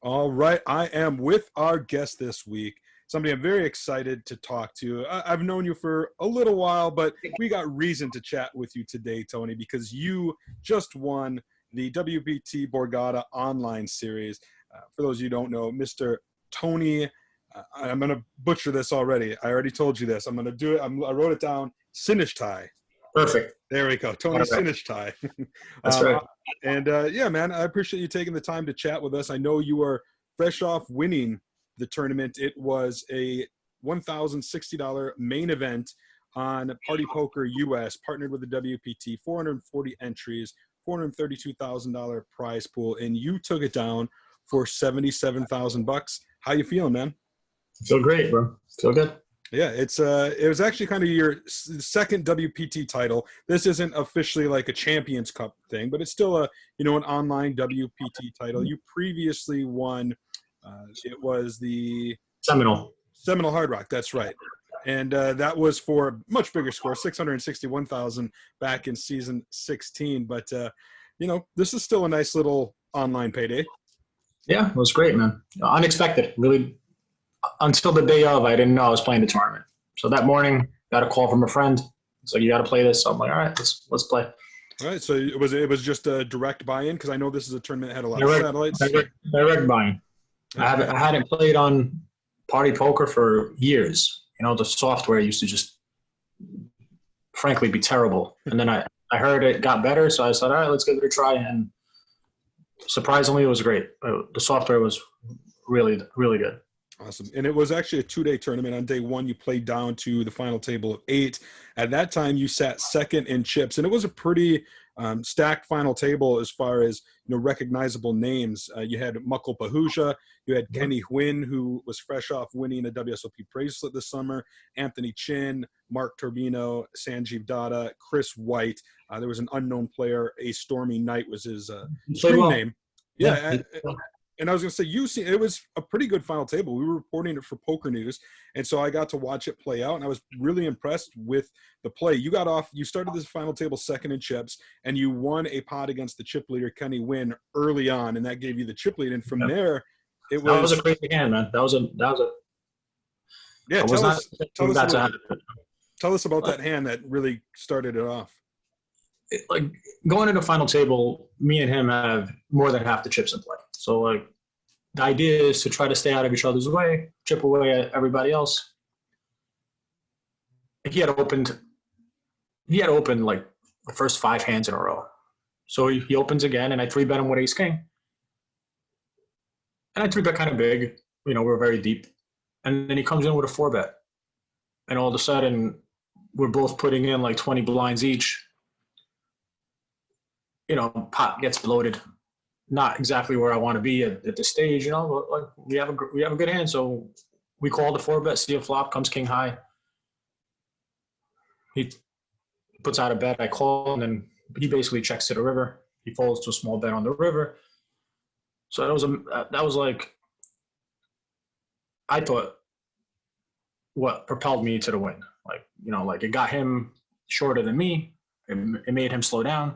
All right. I am with our guest this week, somebody I'm very excited to talk to. I've known you for a little while, but we got reason to chat with you today, Tony, because you just won the WPT Borgata online series. For those of you who don't know, Mr. Tony, I'm going to butcher this already. I already told you this. I'm going to do it. I wrote it down. Sinishtaj. Perfect. There we go. ToNiSiNzz. That's right. And yeah, man, I appreciate you taking the time to chat with us. I know you are fresh off winning the tournament. It was a $1,060 main event on Party Poker US, partnered with the WPT, 440 entries, $432,000 prize pool, and you took it down for $77,000. How you feeling, man? Feel great, bro. Feel good. Yeah, it was actually kind of your second WPT title. This isn't officially like a Champions Cup thing, but it's still an online WPT title. You previously won, it was the Seminole Hard Rock. That's right, and that was for a much bigger score, 661,000 back in season 16. But this is still a nice little online payday. Yeah, it was great, man. Unexpected, really. Until the day of, I didn't know I was playing the tournament. So that morning, got a call from a friend. It's like, you got to play this. So I'm like, all right, let's play. All right. So it was just a direct buy-in, because I know this is a tournament that had a lot of satellites. Direct buy-in. I hadn't played on Party Poker for years. The software used to just, frankly, be terrible. And then I heard it got better, so I said, all right, let's give it a try. And surprisingly, it was great. The software was really, really good. Awesome. And it was actually a 2-day tournament. On day one, you played down to the final table of 8. At that time, you sat second in chips, and it was a pretty stacked final table as far as recognizable names. You had Muckle Pahuja, you had Kenny Huynh, who was fresh off winning a WSOP bracelet this summer, Anthony Chin, Mark Turbino, Sanjeev Datta, Chris White. There was an unknown player, A Stormy Knight was his screen name. Yeah. And I was going to say, it was a pretty good final table. We were reporting it for PokerNews, and so I got to watch it play out, and I was really impressed with the play. You started this final table second in chips, and you won a pot against the chip leader, Kenny Huynh, early on, and that gave you the chip lead. And from there, that was a crazy hand, man. That was a. Yeah, tell us about that hand that really started it off. Going into final table, me and him have more than half the chips in play. So the idea is to try to stay out of each other's way, chip away at everybody else. He had opened like the first 5 hands in a row. So he opens again, and I 3-bet him with ace king. And I 3-bet kind of big. We're very deep. And then he comes in with a 4-bet. And all of a sudden, we're both putting in like 20 blinds each. Pot gets bloated. Not exactly where I want to be at this stage, but we have a good hand, so we call the 4-bet, see a flop, comes king high. He puts out a bet, I call, and then he basically checks to the river. He folds to a small bet on the river. So that was like, I thought, what propelled me to the win. It got him shorter than me. It made him slow down.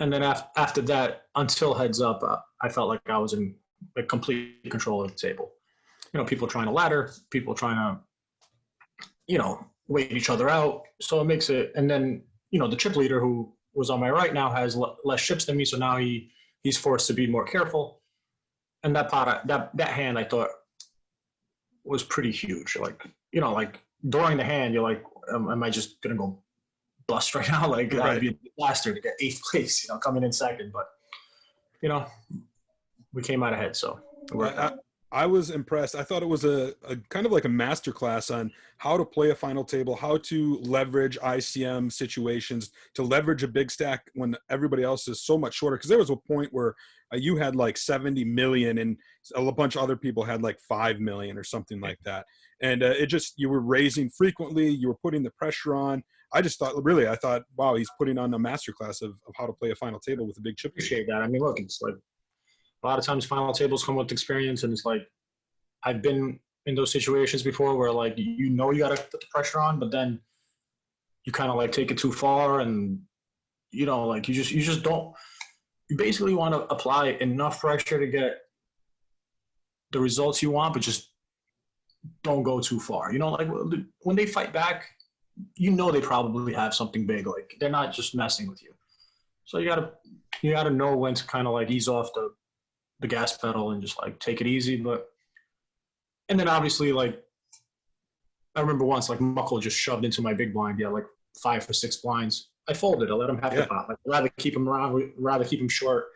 And then after that, until heads up, I felt like I was in complete control of the table. People trying to ladder, people trying to, wait each other out. So it makes it, and then, the chip leader who was on my right now has less chips than me. So now he's forced to be more careful. And that hand I thought was pretty huge. During the hand, you're like, am I just going to go bust right now? That would be a disaster to get 8th place, coming in second. But, we came out ahead, so it worked out. I was impressed. I thought it was a kind of like a masterclass on how to play a final table, how to leverage ICM situations, to leverage a big stack when everybody else is so much shorter. Because there was a point where you had like 70 million and a bunch of other people had like 5 million or something like that. And you were raising frequently. You were putting the pressure on. I thought, wow, he's putting on a masterclass of how to play a final table with a big chip. Appreciate that. I mean, look, it's like a lot of times final tables come with experience, and it's like I've been in those situations before where you got to put the pressure on, but then you kind of take it too far, and you just don't. You basically want to apply enough pressure to get the results you want, but just don't go too far. You know, like when they fight back, you know they probably have something big. Like they're not just messing with you. So you gotta know when to kind of like ease off the gas pedal and just like take it easy. And then obviously like I remember once like Muckle just shoved into my big blind. Yeah, like 5 or 6 blinds. I folded. I let him have the pot. Like, I'd rather keep him around, rather keep him short,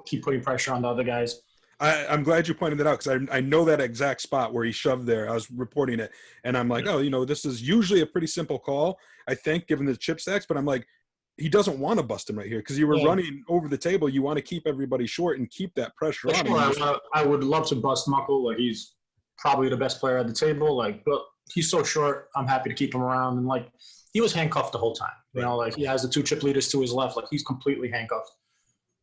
keep putting pressure on the other guys. I'm glad you pointed that out because I know that exact spot where he shoved there. I was reporting it, and I'm like, oh, you know, this is usually a pretty simple call, I think, given the chip stacks. But I'm like, he doesn't want to bust him right here because you were running over the table. You want to keep everybody short and keep that pressure on him. I would love to bust Muckle. Like he's probably the best player at the table. Like, but he's so short. I'm happy to keep him around. And like, he was handcuffed the whole time. You know, like he has the 2 chip leaders to his left. Like he's completely handcuffed.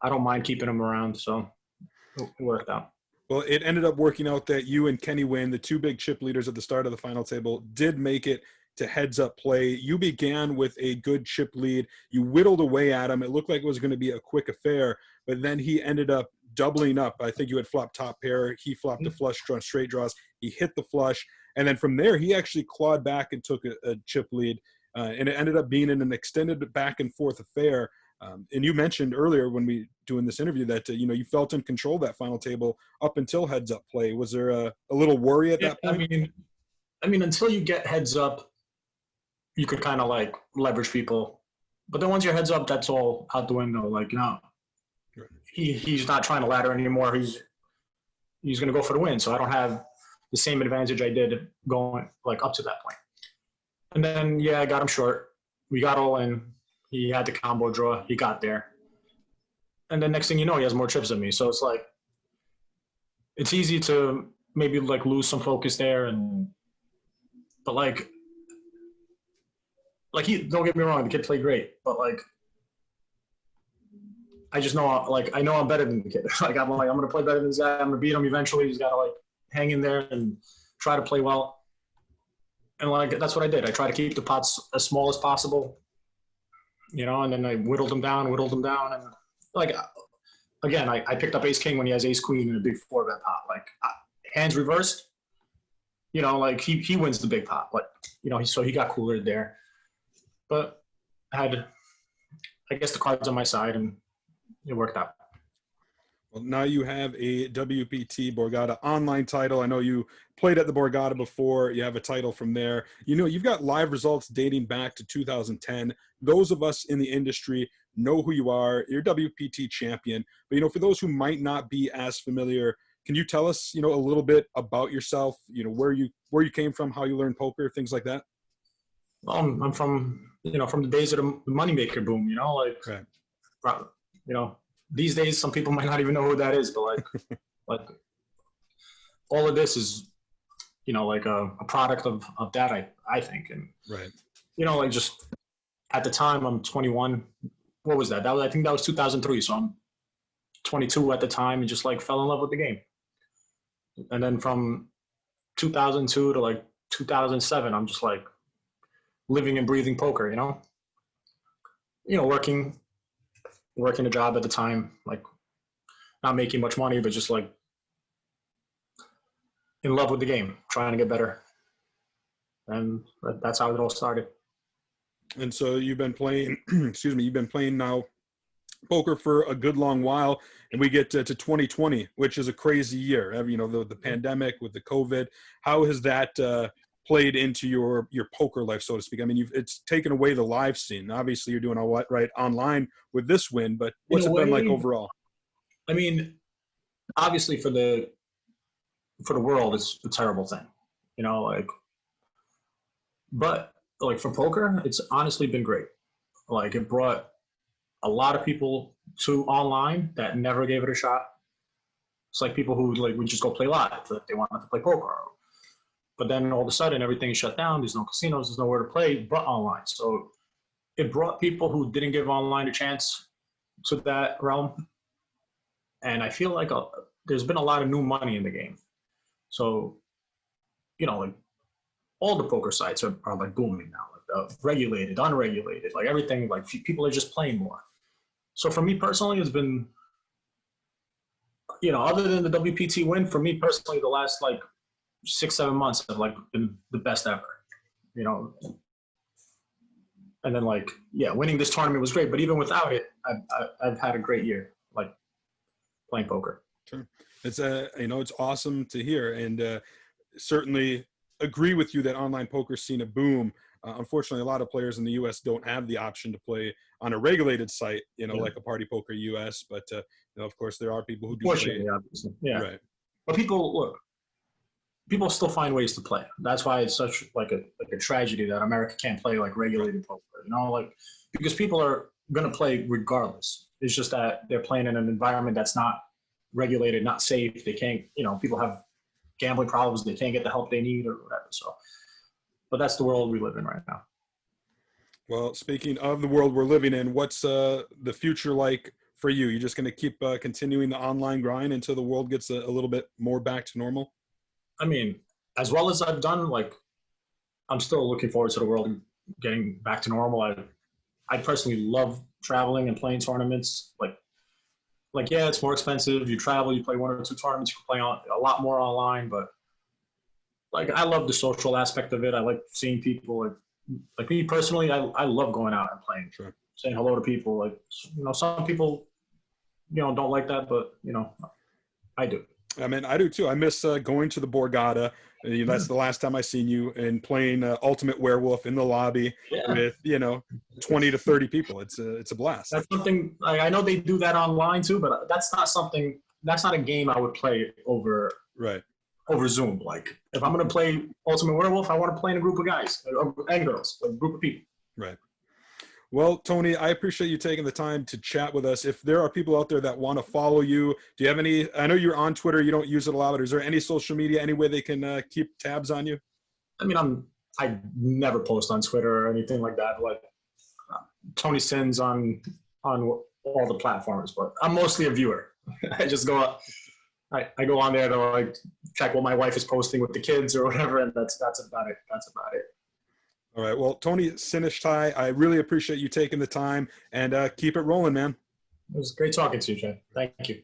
I don't mind keeping him around. So it worked out. Well, it ended up working out that you and Kenny Wynn, the 2 big chip leaders at the start of the final table, did make it to heads-up play. You began with a good chip lead. You whittled away at him. It looked like it was going to be a quick affair, but then he ended up doubling up. I think you had flopped top pair. He flopped a flush draw, straight draws. He hit the flush, and then from there, he actually clawed back and took a chip lead, and it ended up being in an extended back-and-forth affair. And you mentioned earlier when we doing this interview that you know you felt in control of that final table up until heads up play. Was there a little worry at that point? I mean, until you get heads up, you could kind of like leverage people, but then once your heads up, that's all out the window. Like, you know, he's not trying to ladder anymore. He's going to go for the win. So I don't have the same advantage I did going like up to that point. And then I got him short. We got all in. He had the combo draw. He got there. And then next thing you know, he has more chips than me. So it's like, it's easy to maybe like lose some focus there. But like don't get me wrong, the kid played great. But like, I just know, like, I know I'm better than the kid. Like, I'm going to play better than this guy. I'm going to beat him eventually. He's got to like hang in there and try to play well. And like, that's what I did. I try to keep the pots as small as possible. You know, and then I whittled him down, and like, again, I picked up ace king when he has ace queen in a big 4-bet pot. Like, hands reversed, you know, like he wins the big pot. But you know, so he got cooler there. But I had, I guess, the cards on my side, and it worked out. Well, now you have a WPT Borgata online title. I know you played at the Borgata before. You have a title from there. You know, you've got live results dating back to 2010. Those of us in the industry know who you are. You're WPT champion. But, you know, for those who might not be as familiar, can you tell us, you know, a little bit about yourself, you know, where you came from, how you learned poker, things like that? Well, I'm from, you know, from the days of the moneymaker boom, you know, like, you know, these days, some people might not even know who that is, but like all of this is, you know, like a product of that, I think. And, you know, like just at the time I'm 21. What was that? I think that was 2003. So I'm 22 at the time and just like fell in love with the game. And then from 2002 to like 2007, I'm just like living and breathing poker, you know, working a job at the time, like not making much money, but just like in love with the game, trying to get better. And that's how it all started. And so you've been playing, you've been playing now poker for a good long while, and we get to 2020, which is a crazy year. You know, the pandemic with the COVID, how has that played into your poker life, so to speak? I mean, it's taken away the live scene. Obviously, you're doing a lot right online with this win, but what's it been like overall? I mean, obviously for the world, it's a terrible thing, you know, like, but like for poker, it's honestly been great. Like it brought a lot of people to online that never gave it a shot. It's like people who like would just go play live, like they wanted to play poker. But then all of a sudden, everything is shut down. There's no casinos. There's nowhere to play but online. So it brought people who didn't give online a chance to that realm. And I feel like there's been a lot of new money in the game. So, you know, like all the poker sites are like booming now, like regulated, unregulated, like everything. Like people are just playing more. So for me personally, it's been, other than the WPT win, for me personally, the last like 6-7 months have like been the best ever. And then like winning this tournament was great. But even without it, I've had a great year, like playing poker. Sure. It's it's awesome to hear, and certainly agree with you that online poker's seen a boom. Unfortunately, a lot of players in the U.S. don't have the option to play on a regulated site, like a Party Poker US. But of course, there are people who do play. Obviously. Yeah. Right. But people still find ways to play. That's why it's such like a tragedy that America can't play like regulated poker. Because people are gonna play regardless. It's just that they're playing in an environment that's not regulated, not safe. They can't. People have gambling problems. They can't get the help they need or whatever. So. But that's the world we live in right now. Well, speaking of the world we're living in, what's the future like for you? You're just going to keep continuing the online grind until the world gets a little bit more back to normal? I mean, as well as I've done, like, I'm still looking forward to the world getting back to normal. I personally love traveling and playing tournaments. Like yeah, it's more expensive. You travel, you play 1 or 2 tournaments, you can play a lot more online, but like I love the social aspect of it. I like seeing people. Like me personally, I love going out and playing, saying hello to people. Like some people, don't like that, but I do. I mean, I do too. I miss going to the Borgata. That's the last time I seen you, and playing Ultimate Werewolf in the lobby with 20 to 30 people. It's a blast. That's something I know they do that online too, but that's not a game I would play over. Right. Over Zoom. Like if I'm going to play Ultimate Werewolf, I want to play in a group of guys and girls, a group of people. Right. Well, Tony, I appreciate you taking the time to chat with us. If there are people out there that want to follow you, do you have any, I know you're on Twitter, you don't use it a lot, but is there any social media, any way they can keep tabs on you? I mean, I never post on Twitter or anything like that. Like ToNiSiNzz on all the platforms, but I'm mostly a viewer. I just go up. I go on there to like check what my wife is posting with the kids or whatever, and that's about it. That's about it. All right. Well, Tony Sinishtaj, I really appreciate you taking the time, and keep it rolling, man. It was great talking to you, Jay. Thank you.